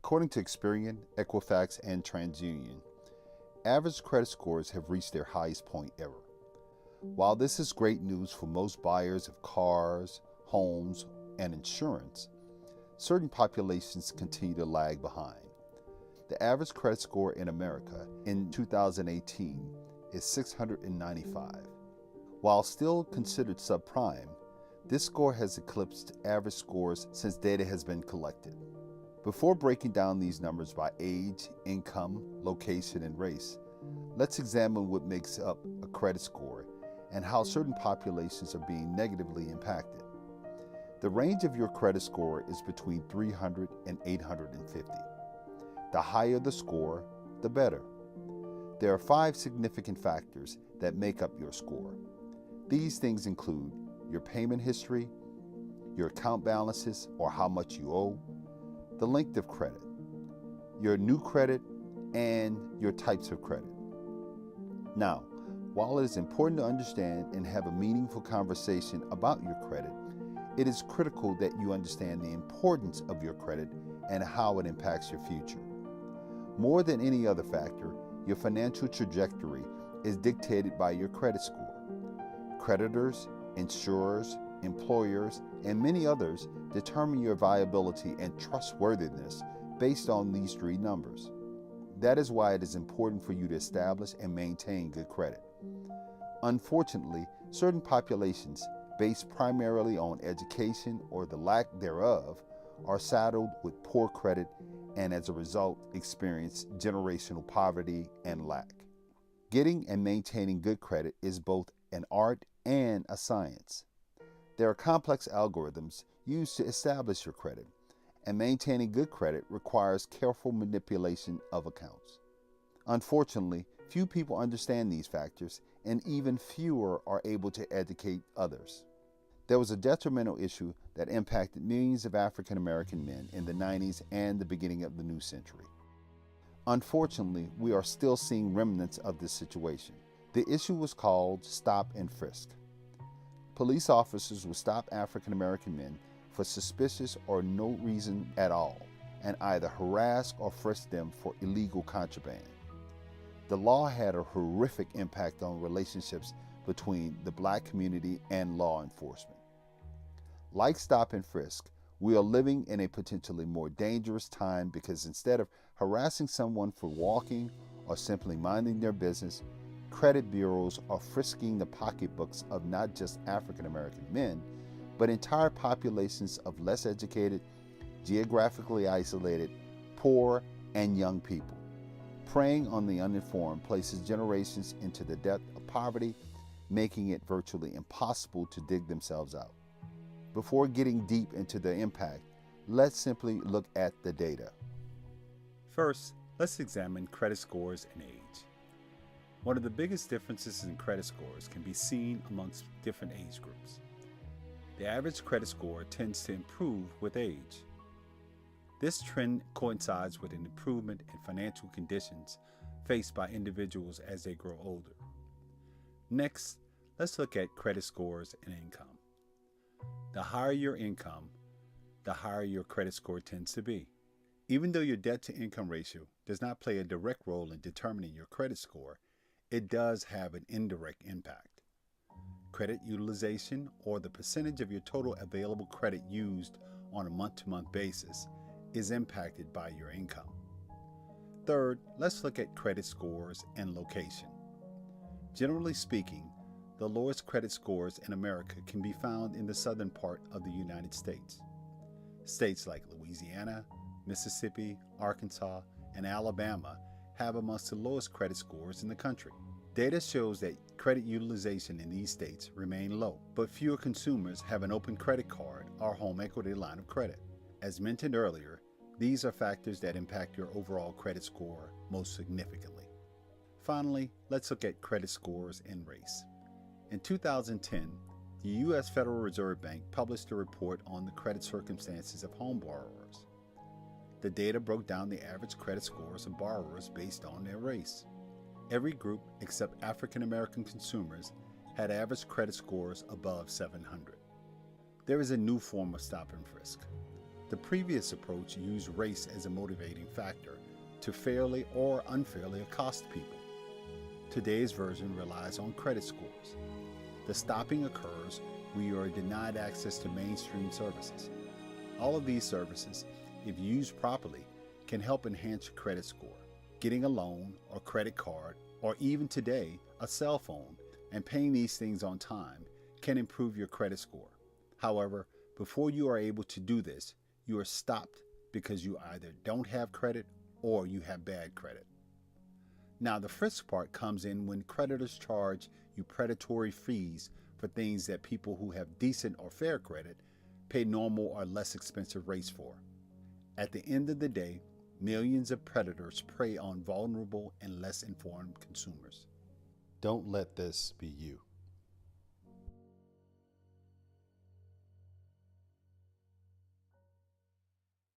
According to Experian, Equifax, and TransUnion, average credit scores have reached their highest point ever. While this is great news for most buyers of cars, homes, and insurance, certain populations continue to lag behind. The average credit score in America in 2018 is 695. While still considered subprime, this score has eclipsed average scores since data has been collected. Before breaking down these numbers by age, income, location, and race, let's examine what makes up a credit score and how certain populations are being negatively impacted. The range of your credit score is between 300 and 850. The higher the score, the better. There are 5 significant factors that make up your score. These things include your payment history, your account balances or how much you owe, the length of credit, your new credit, and your types of credit. Now, while it is important to understand and have a meaningful conversation about your credit, it is critical that you understand the importance of your credit and how it impacts your future. More than any other factor, your financial trajectory is dictated by your credit score. Creditors, insurers, employers, and many others determine your viability and trustworthiness based on these 3 numbers. That is why it is important for you to establish and maintain good credit. Unfortunately, certain populations, based primarily on education or the lack thereof, are saddled with poor credit and as a result experience generational poverty and lack. Getting and maintaining good credit is both an art and a science. There are complex algorithms used to establish your credit, and maintaining good credit requires careful manipulation of accounts. Unfortunately, few people understand these factors, and even fewer are able to educate others. There was a detrimental issue that impacted millions of African American men in the 90s and the beginning of the new century. Unfortunately, we are still seeing remnants of this situation. The issue was called stop and frisk. Police officers would stop African American men for suspicious or no reason at all, and either harass or frisk them for illegal contraband. The law had a horrific impact on relationships between the Black community and law enforcement. Like stop and frisk, we are living in a potentially more dangerous time because instead of harassing someone for walking or simply minding their business, credit bureaus are frisking the pocketbooks of not just African American men, but entire populations of less educated, geographically isolated, poor, and young people. Preying on the uninformed places generations into the depth of poverty, making it virtually impossible to dig themselves out. Before getting deep into the impact, let's simply look at the data. First, let's examine credit scores and age. One of the biggest differences in credit scores can be seen amongst different age groups. The average credit score tends to improve with age. This trend coincides with an improvement in financial conditions faced by individuals as they grow older. Next, let's look at credit scores and income. The higher your income, the higher your credit score tends to be. Even though your debt-to-income ratio does not play a direct role in determining your credit score, it does have an indirect impact. Credit utilization, or the percentage of your total available credit used on a month-to-month basis, is impacted by your income. Third, let's look at credit scores and location. Generally speaking, the lowest credit scores in America can be found in the southern part of the United States. States like Louisiana, Mississippi, Arkansas, and Alabama have amongst the lowest credit scores in the country. Data shows that credit utilization in these states remain low, but fewer consumers have an open credit card or home equity line of credit. As mentioned earlier, these are factors that impact your overall credit score most significantly. Finally, let's look at credit scores and race. In 2010, the U.S. Federal Reserve Bank published a report on the credit circumstances of home borrowers. The data broke down the average credit scores of borrowers based on their race. Every group except African American consumers had average credit scores above 700. There is a new form of stop and frisk. The previous approach used race as a motivating factor to fairly or unfairly accost people. Today's version relies on credit scores. The stopping occurs when you are denied access to mainstream services. All of these services, if used properly, can help enhance your credit score. Getting a loan or credit card, or even today, a cell phone, and paying these things on time can improve your credit score. However, before you are able to do this, you are stopped because you either don't have credit or you have bad credit. Now, the Frisk part comes in when creditors charge you predatory fees for things that people who have decent or fair credit pay normal or less expensive rates for. At the end of the day, millions of predators prey on vulnerable and less informed consumers. Don't let this be you.